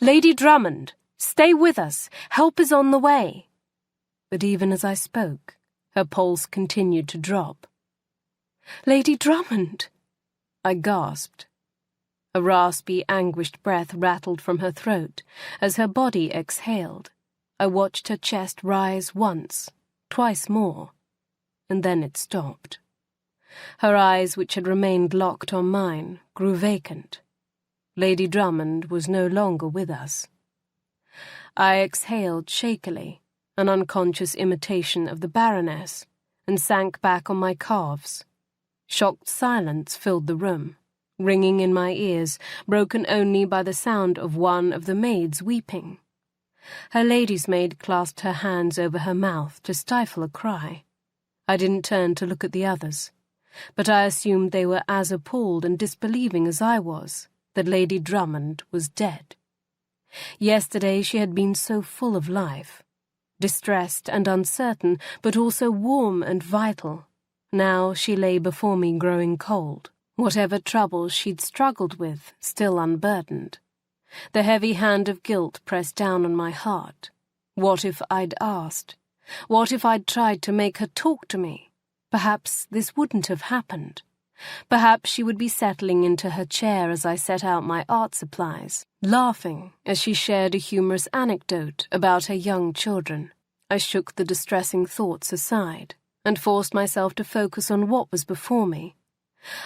"Lady Drummond, stay with us. Help is on the way." But even as I spoke, her pulse continued to drop. "Lady Drummond!" I gasped. A raspy, anguished breath rattled from her throat as her body exhaled. I watched her chest rise once, twice more, and then it stopped. Her eyes, which had remained locked on mine, grew vacant. Lady Drummond was no longer with us. I exhaled shakily, an unconscious imitation of the baroness, and sank back on my calves. Shocked silence filled the room, ringing in my ears, broken only by the sound of one of the maids weeping. Her lady's maid clasped her hands over her mouth to stifle a cry. I didn't turn to look at the others, but I assumed they were as appalled and disbelieving as I was that Lady Drummond was dead. Yesterday she had been so full of life, distressed and uncertain, but also warm and vital. Now she lay before me growing cold, whatever troubles she'd struggled with still unburdened. The heavy hand of guilt pressed down on my heart. What if I'd asked? What if I'd tried to make her talk to me? Perhaps this wouldn't have happened. Perhaps she would be settling into her chair as I set out my art supplies, laughing as she shared a humorous anecdote about her young children. I shook the distressing thoughts aside and forced myself to focus on what was before me.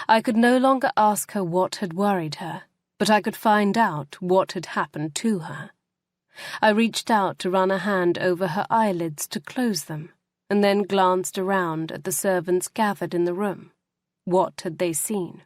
I could no longer ask her what had worried her, but I could find out what had happened to her. I reached out to run a hand over her eyelids to close them, and then glanced around at the servants gathered in the room. What had they seen?